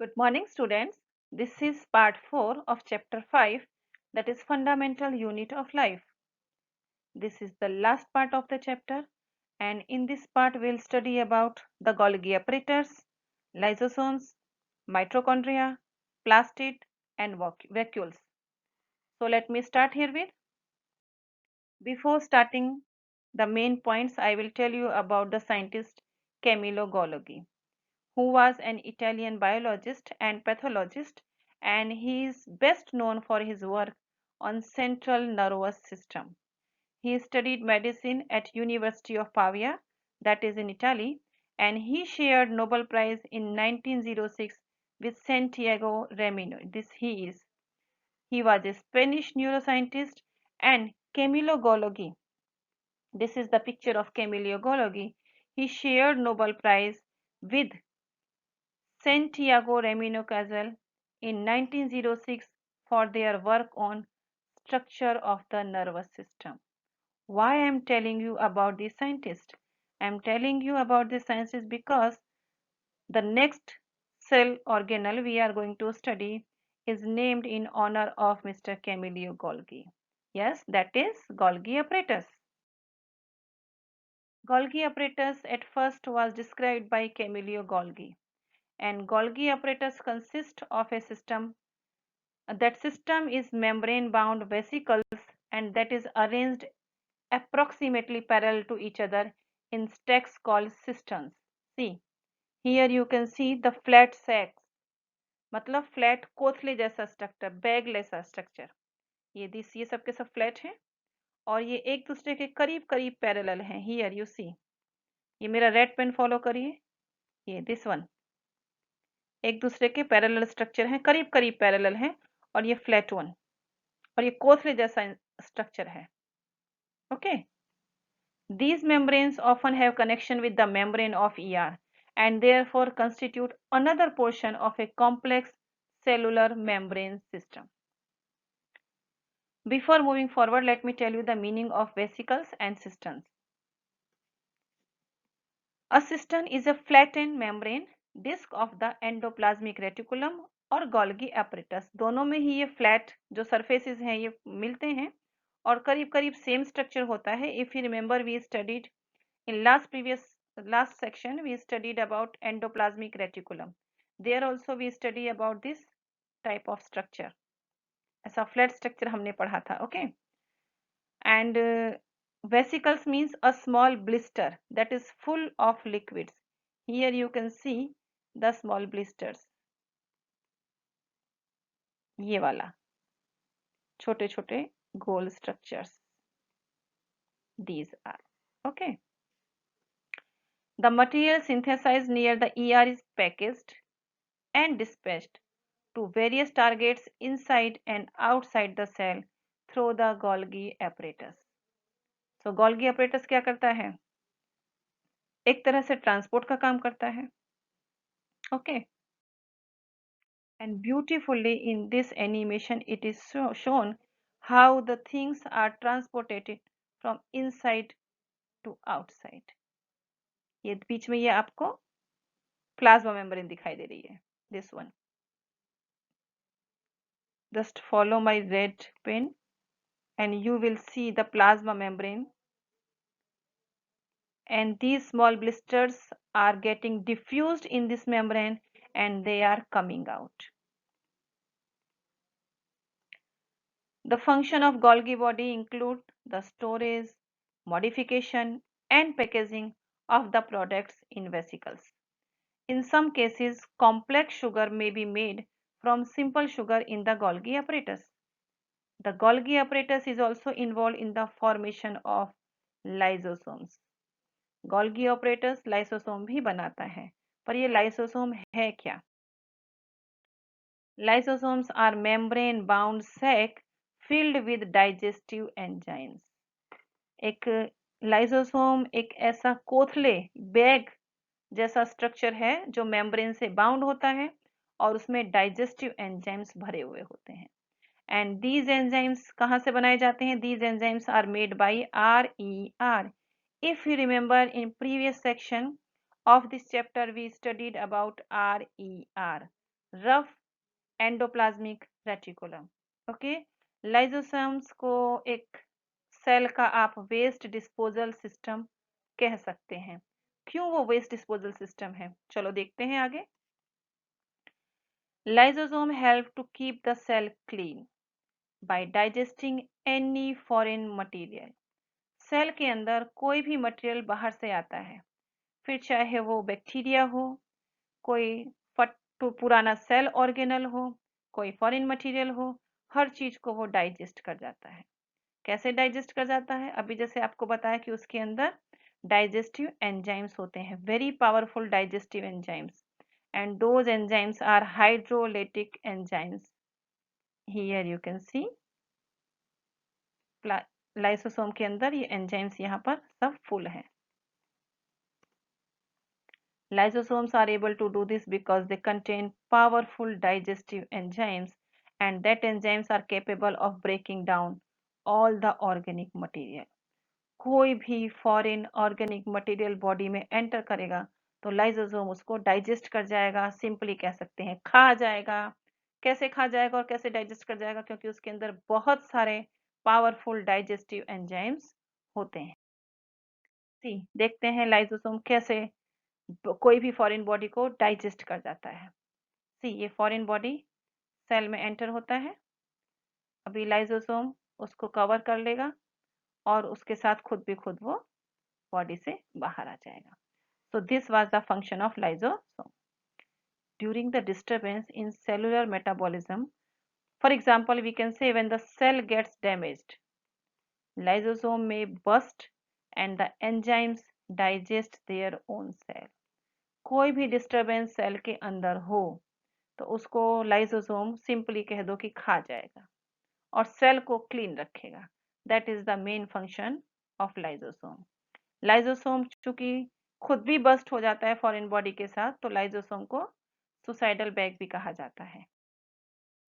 Good morning, students. This is part 4 of chapter 5, that is fundamental unit of life. This is the last part of the chapter, and in this part we'll study about the Golgi apparatus, lysosomes, mitochondria, plastid, and vacuoles. So let me start here with. Before starting the main points, I will tell you about the scientist Camillo Golgi, who was an Italian biologist and pathologist, and he is best known for his work on central nervous system. He studied medicine at University of Pavia, that is in Italy, and he shared Nobel Prize in 1906 with Santiago Ramiro. This he is. He was a Spanish neuroscientist, and Camillo Golgi. This is the picture of Camillo Golgi. He shared Nobel Prize with Santiago Ramiro Cazal in 1906 for their work on structure of the nervous system. Why I am telling you about this scientist? I am telling you about this scientist because the next cell organelle we are going to study is named in honor of Mr. Camillo Golgi. Yes, that is Golgi apparatus. Golgi apparatus at first was described by Camillo Golgi, and Golgi apparatus consists of a system. That system is membrane bound vesicles and that is arranged approximately parallel to each other in stacks called cisterns. See, here you can see the flat sacs, मतलब flat कोथले जैसा structure, bag जैसा structure. ये सब के सब flat हैं और ये एक दूसरे के करीब करीब पैरेलल हैं. हियर यू सी, ये मेरा रेड पेन फॉलो करिए, ये दिस वन एक दूसरे के पैरेलल स्ट्रक्चर हैं, करीब करीब पैरेलल हैं, और ये फ्लैट वन और ये कोथले जैसा स्ट्रक्चर है. Okay, these membranes often have connection with the membrane of ER and therefore constitute another portion of a complex cellular membrane system. Before moving forward, let me tell you the meaning of vesicles and cisterns. A cistern is a flattened membrane disk of the endoplasmic reticulum और Golgi apparatus. दोनों में ही ये flat जो surfaces हैं ये मिलते हैं और करीब करीब सेम स्ट्रक्चर होता है. If you remember, we studied in last section we studied about endoplasmic reticulum. There also we study about this type of structure. ऐसा flat structure हमने पढ़ा था. Okay, and vesicles means a small blister that is full of liquids. Here you can see the small blisters. ये वाला छोटे छोटे गोल structures these are. Okay, the material synthesized near the ER is packaged and dispatched to various targets inside and outside the cell through the Golgi apparatus. So Golgi apparatus क्या करता है? एक तरह से ट्रांसपोर्ट का काम करता है. Okay, and beautifully in this animation it is shown how the things are transported from inside to outside. ये बीच में ये आपको प्लाज्मा मेम्ब्रेन दिखाई दे रही है. This one. Just follow my red pen and you will see the plasma membrane, and these small blisters are getting diffused in this membrane and they are coming out. The function of Golgi body include the storage, modification and packaging of the products in vesicles. In some cases, complex sugar may be made from simple sugar in the Golgi apparatus. The Golgi apparatus is also involved in the formation of lysosomes. Golgi apparatus lysosome भी बनाता है, पर ये lysosome है क्या? Lysosomes are membrane bound sac filled with digestive enzymes. एक lysosome एक ऐसा कोथले बैग जैसा स्ट्रक्चर है जो मेम्ब्रेन से बाउंड होता है और उसमें डाइजेस्टिव एंजाइम्स भरे हुए होते हैं. एंड दीज एंजाइम्स कहाँ से बनाए जाते हैं? These enzymes are made by RER. If you remember, in previous section of this chapter we studied about RER, rough endoplasmic reticulum. Okay, lysosomes को एक सेल का आप वेस्ट डिस्पोजल सिस्टम कह सकते हैं। क्यों वो वेस्ट डिस्पोजल सिस्टम है, चलो देखते हैं आगे। Lysosome help to keep the cell clean by digesting any foreign material. Cell के अंदर कोई भी मटेरियल बाहर से आता है, फिर चाहे वो बैक्टीरिया हो, कोई पुराना सेल ऑर्गेनल हो, कोई फॉरेन मटेरियल हो, हर चीज को वो डाइजेस्ट कर जाता है। कैसे डाइजेस्ट कर जाता है, अभी जैसे आपको बताया कि उसके अंदर डाइजेस्टिव एंजाइम्स होते हैं, very powerful digestive enzymes, and those enzymes are hydrolytic enzymes. Here you can see lysosome के अंदर ये एंजाइम्स यहाँ पर सब फुल हैं। Lysosomes are able to do this because they contain powerful digestive enzymes, and that enzymes are capable of breaking down all the organic material. कोई भी foreign organic material body में एंटर करेगा तो lysosome उसको digest कर जाएगा, simply कह सकते हैं खा जाएगा। कैसे खा जाएगा और कैसे डाइजेस्ट कर जाएगा, क्योंकि उसके अंदर बहुत सारे पावरफुल डाइजेस्टिव एंजाइम्स होते हैं। देखते हैं लाइसोसोम कैसे कोई भी फॉरेन बॉडी को डाइजेस्ट कर जाता है। ये फॉरेन बॉडी सेल में एंटर होता है, अभी लाइसोसोम उसको कवर कर लेगा और उसके साथ खुद भी खुद वो बॉडी से बाहर आ जाएगा। So this was the function of lysosome. During the disturbance in cellular metabolism, for example, we can say when the cell gets damaged, lysosome may burst and the enzymes digest their own cell. कोई भी disturbance cell के अंदर हो तो उसको lysosome simply कह दो कि खा जाएगा और सेल को क्लीन रखेगा। That is the main function of lysosome. Lysosome चूंकि खुद भी बस्ट हो जाता है फॉरेन बॉडी के साथ, तो लाइसोसोम को सुसाइडल बैग भी कहा जाता है।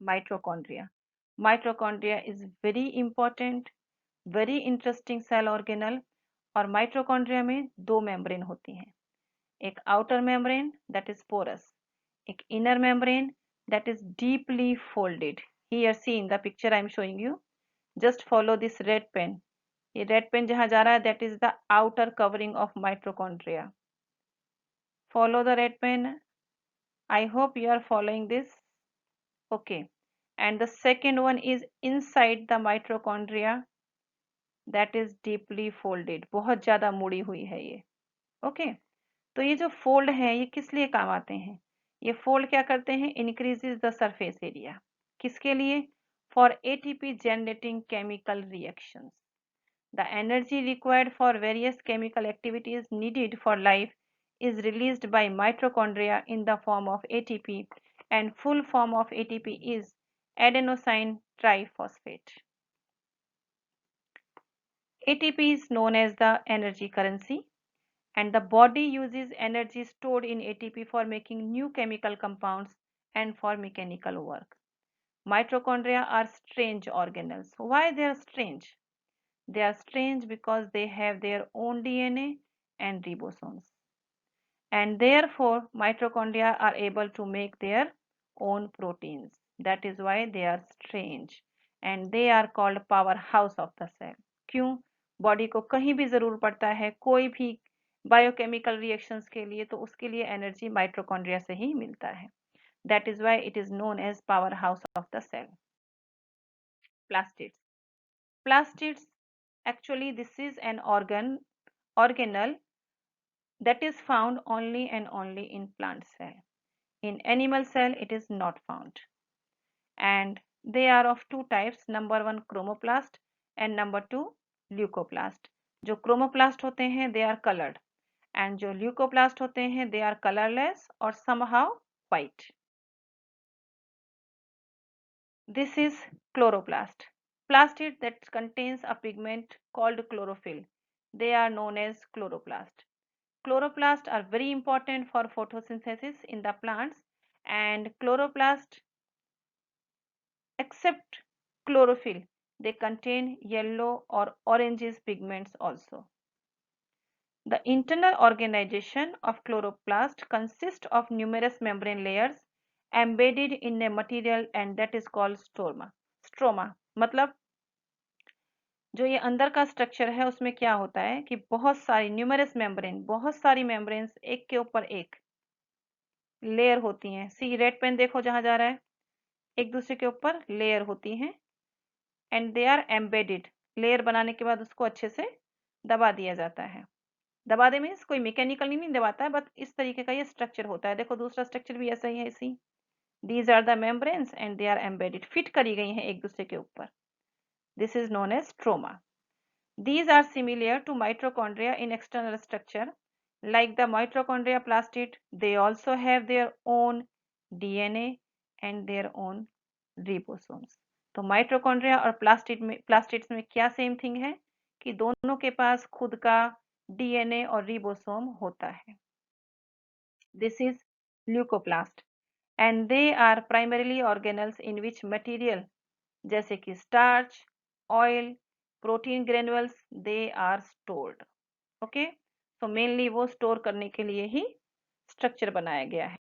Mitochondria, mitochondria is very important, very interesting cell organelle. और माइटोकॉन्ड्रिया में दो मेम्ब्रेन होती हैं, एक outer membrane that is porous, एक inner membrane that is deeply folded. Here see in the picture I am showing you. Just follow this red pen. ये red pen जहाँ जा रहा है that is the outer covering of mitochondria. Follow the red pen. I hope you are following this. Okay. And the second one is inside the mitochondria that is deeply folded. बहुत ज़्यादा मुड़ी हुई है ये। Okay. तो ये जो fold है ये किस लिए काम आते हैं, ये फोल्ड क्या करते हैं, इंक्रीजेस द सरफेस एरिया। किसके लिए, for ATP generating chemical reactions. The energy required for various chemical activities needed for life is released by mitochondria in the form of ATP, and full form of ATP is adenosine triphosphate. ATP is known as the energy currency, and the body uses energy stored in ATP for making new chemical compounds and for mechanical work. Mitochondria are strange organelles. Why they are strange? They are strange because they have their own DNA and ribosomes, and therefore mitochondria are able to make their own proteins. That is why they are strange, and they are called powerhouse of the cell. क्यों, body को कहीं भी जरूर पड़ता है कोई भी biochemical reactions के लिए, तो उसके लिए एनर्जी माइटोकॉन्ड्रिया से ही मिलता है। That is why it is known as powerhouse of the cell. Plastids, plastids actually this is an organelle that is found only and only in plant cell. In animal cell it is not found, and they are of two types, number one chromoplast and number two leucoplast. जो chromoplast होते हैं they are colored, and जो leucoplast होते हैं they are colorless or somehow white. This is chloroplast, plastid that contains a pigment called chlorophyll. They are known as chloroplast. Chloroplasts are very important for photosynthesis in the plants, and chloroplast except chlorophyll they contain yellow or oranges pigments also. The internal organization of chloroplast consists of numerous membrane layers embedded in a material and that is called stroma. Stroma मतलब जो ये अंदर का structure है उसमें क्या होता है कि बहुत सारी न्यूमरस मेम्ब्रेन, बहुत सारी मेम्ब्रेन्स एक के ऊपर एक लेयर होती हैं। सी रेड पेन देखो जहां जा रहा है, एक दूसरे के ऊपर लेयर होती हैं and they are embedded. Layer बनाने के बाद उसको अच्छे से दबा दिया जाता है। दबा दे मीन्स कोई मैकेनिकली नहीं दबाता है, बट इस तरीके का ये स्ट्रक्चर होता है। देखो दूसरा स्ट्रक्चर भी ऐसा ही है। इसी these are the membranes and they are embedded, fit करी गई हैं एक दूसरे के ऊपर। This is known as stroma. These are similar to mitochondria in external structure. Like the mitochondria plastid, they also have their own DNA and their own ribosomes. तो mitochondria और plastids में क्या सेम थिंग है कि दोनों के पास खुद का डीएनए और रिबोसोम होता है. This is leucoplast and they are primarily organelles in which material जैसे कि starch, oil, protein granules they are stored. Okay, तो मेनली वो स्टोर करने के लिए ही स्ट्रक्चर बनाया गया है.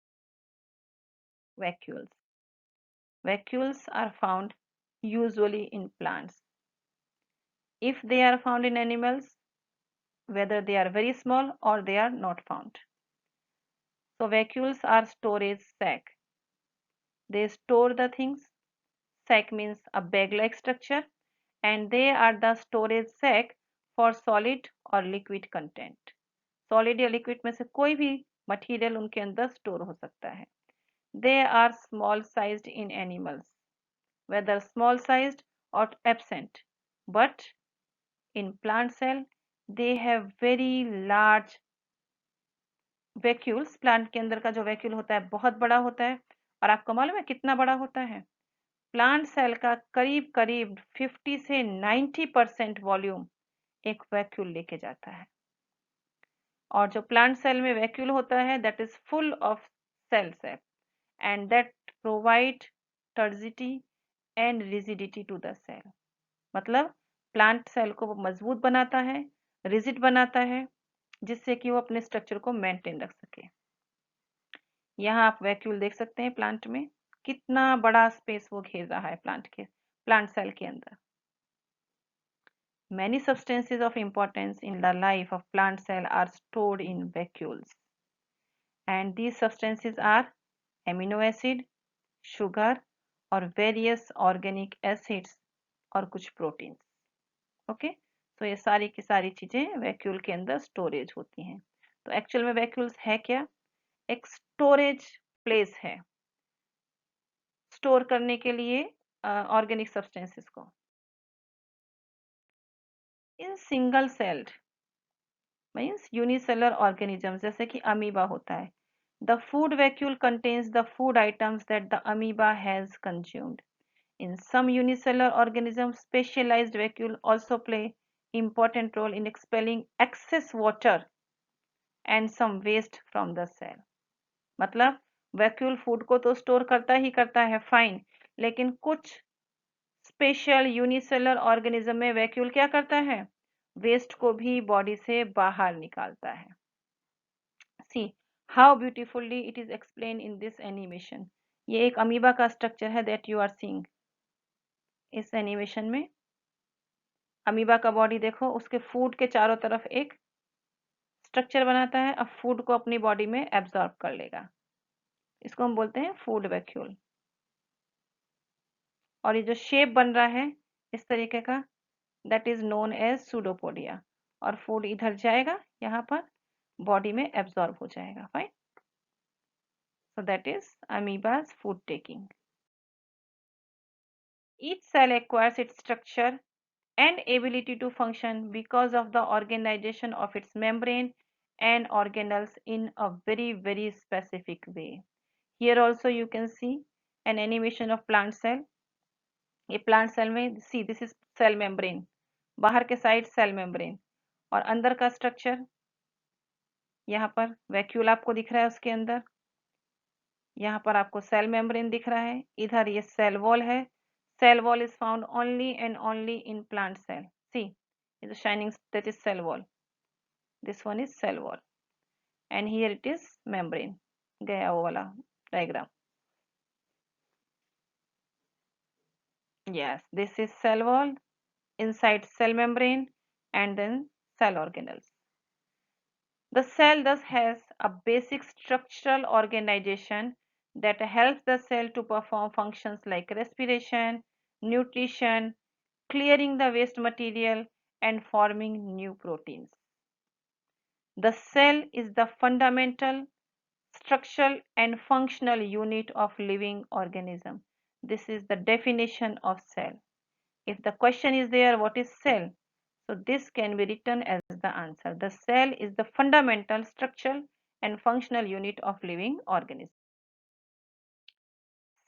Vacuoles. Vacuoles are found usually in plants. If they are found in animals, whether they are very small or they are not found. So vacuoles are storage sac. They store the things. Sac means a bag-like structure and they are the storage sac for solid or liquid content. Solid या liquid में से कोई भी material उनके अंदर store हो सकता है. They are small sized in animals, whether small sized or absent, but in plant cell they have very large vacuoles. Plant के अंदर का जो वैक्यूल होता है बहुत बड़ा होता है. और आपको मालूम है कितना बड़ा होता है? प्लांट सेल का करीब करीब 50 से 90% वॉल्यूम एक वैक्यूल लेके जाता है. और जो प्लांट सेल में वैक्यूल होता है that is full of cell sap and that provide turgidity and rigidity to the cell. मतलब प्लांट सेल को वो मजबूत बनाता है, रिजिड बनाता है, जिससे कि वो अपने स्ट्रक्चर को मेंटेन रख सके. यहाँ आप वैक्यूल देख सकते हैं प्लांट में कितना बड़ा स्पेस वो घेर रहा है प्लांट सेल के अंदर. Many substances of importance in the life of plant cell are stored in vacuoles, and these substances are amino acid, sugar और various organic acids और कुछ proteins. ओके, तो ये सारी की सारी चीजें वैक्यूल के अंदर स्टोरेज होती हैं. तो एक्चुअल में वैक्यूल्स है क्या? एक स्टोरेज प्लेस है स्टोर करने के लिए ऑर्गेनिक सब्सटेंसेस को. In single celled means unicellular organism जैसे कि अमीबा होता है. The food vacuole contains the food items that the amoeba has consumed. In some unicellular organisms, specialized vacuole also play important role in expelling excess water and some waste from the cell. मतलब vacuole food को तो store करता ही करता है, fine, लेकिन कुछ special unicellular organism में vacuole क्या करता है? वेस्ट को भी बॉडी से बाहर निकालता है. See how beautifully it is explain in this animation. ये एक अमीबा का स्ट्रक्चर है दैट यू आर सीइंग. इस एनिमेशन में अमीबा का बॉडी देखो, उसके फूड के चारों तरफ एक स्ट्रक्चर बनाता है. अब फूड को अपनी बॉडी में एब्जॉर्ब कर लेगा. इसको हम बोलते हैं फूड वैक्यूल. और ये जो शेप बन रहा है इस तरीके का that is known as pseudopodia. और फूड इधर जाएगा, यहाँ पर बॉडी में एब्जॉर्ब हो जाएगा. Fine. So that is amoeba's food taking. Each cell acquires its structure and ability to function because of the organization of its membrane and organelles in a very specific way. Here also you can see an animation of plant cell. ये plant cell में see this is cell membrane, बाहर के side cell membrane और अंदर का structure यहाँ पर vacuole आपको दिख रहा है. उसके अंदर यहाँ पर आपको सेल मेम्ब्रेन दिख रहा है. इधर ये सेल वॉल है. Cell wall is found only and only in plant cell. See, is a shining that is cell wall. This one is cell wall, and here it is membrane. गया वो वाला diagram. Yes, this is cell wall, inside cell membrane, and then cell organelles. The cell thus has a basic structural organization that helps the cell to perform functions like respiration, nutrition, clearing the waste material, and forming new proteins. The cell is the fundamental, structural, and functional unit of living organism. This is the definition of cell. If the question is there, what is cell? So this can be written as the answer. The cell is the fundamental, structural, and functional unit of living organism.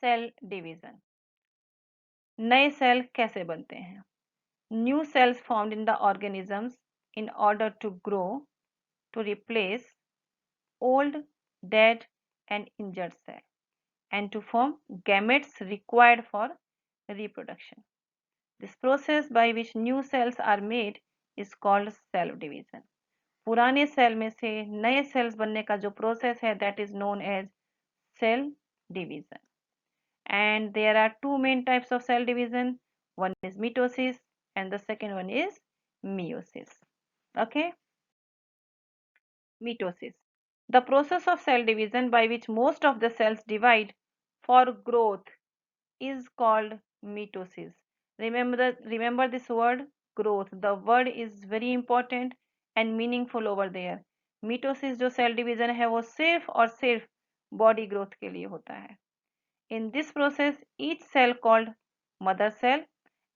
Cell division. नए cell कैसे बनते हैं? New cells formed in the organisms in order to grow, to replace old, dead, and injured cell, and to form gametes required for reproduction. This process by which new cells are made is called cell division. पुराने cell में से नए sales बनने का जो process है that is known as cell division. And there are two main types of cell division. One is mitosis and the second one is meiosis. Okay, mitosis. The process of cell division by which most of the cells divide for growth is called mitosis. Remember this word growth. The word is very important and meaningful over there. Mitosis जो cell division है वो सिर्फ और सिर्फ body growth के लिए होता है. In this process, each cell called mother cell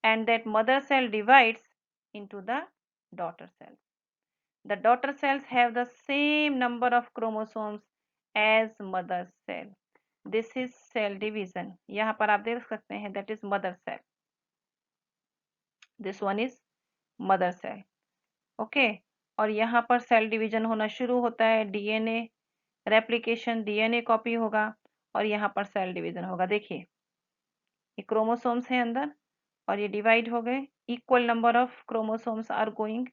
and that mother cell divides into the daughter cells. The daughter cells have the same number of chromosomes as mother cell. This is cell division. यहाँ पर आप देख सकते हैं that is mother cell. This one is mother cell. Okay. और यहाँ पर cell division होना शुरू होता है. डीएनए रेप्लिकेशन, डीएनए कॉपी होगा और यहाँ पर सेल डिवीजन होगा. देखिए ये क्रोमोसोम्स हैं अंदर और ये डिवाइड हो गए. Equal number of chromosomes are going.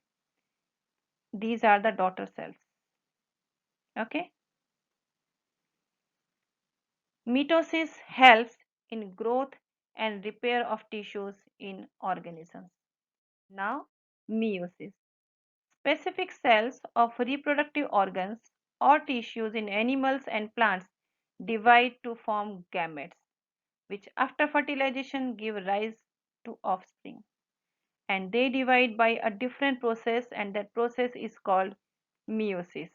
These are the daughter cells. Okay. Mitosis helps in growth and repair of tissues in organisms. Now, meiosis. Specific cells of reproductive organs or tissues in animals and plants divide to form gametes, which after fertilization give rise to offspring. And they divide by a different process, and that process is called meiosis.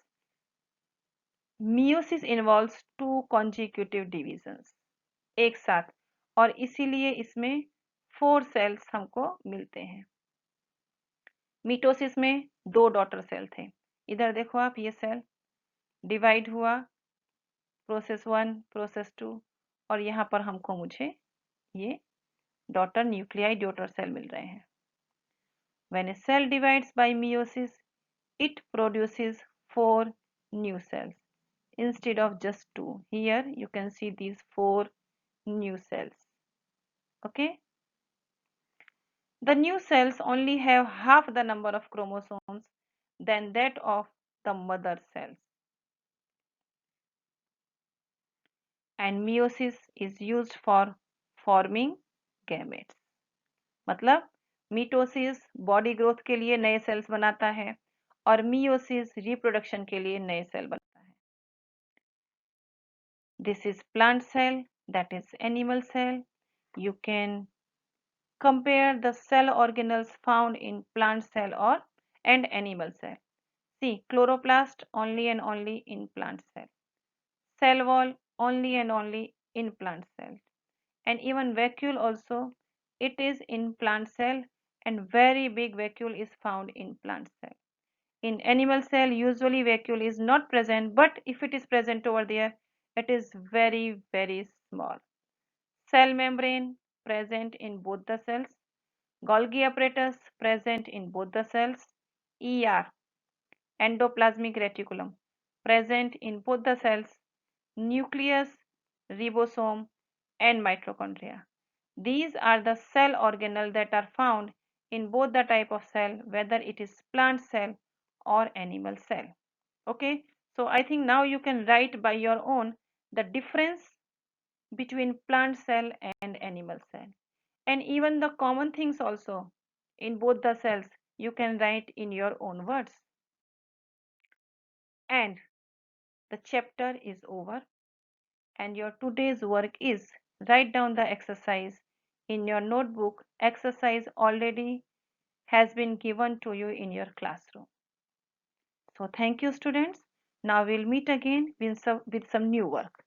Meiosis involves two consecutive divisions, एक साथ, और इसीलिए इसमें 4 sales हमको मिलते हैं. मीटोसिस में 2 daughter cell थे. इधर देखो आप, ये सेल डिवाइड हुआ, प्रोसेस 1, प्रोसेस 2, और यहाँ पर हमको मुझे ये डॉटर न्यूक्लियाई डॉटर सेल मिल रहे हैं. When a cell divides by meiosis, it produces 4 new cells instead of just 2. Here you can see these 4 new cells. Okay. The new cells only have half the number of chromosomes than that of the mother cells. And meiosis is used for forming gametes. मतलब मीटोसिस body growth के लिए नए sales बनाता है और meiosis reproduction के लिए नए सेल बनाता है. This is plant cell, that is animal cell. You can compare the cell organelles found in plant cell or and animal cell. See, chloroplast only and only in plant cell. Cell wall only and only in plant cell. And even vacuole also, it is in plant cell and very big vacuole is found in plant cell. In animal cell, usually vacuole is not present, but if it is present over there, it is very, very small. Cell membrane present in both the cells. Golgi apparatus present in both the cells. ER, endoplasmic reticulum, present in both the cells. Nucleus, ribosome, and mitochondria. These are the cell organelles that are found in both the type of cell, whether it is plant cell or animal cell. Okay, so I think now you can write by your own the difference between plant cell and animal cell. And even the common things also in both the cells you can write in your own words. And the chapter is over, and your today's work is write down the exercise in your notebook. Exercise already has been given to you in your classroom. So thank you students. Now we'll meet again with some new work.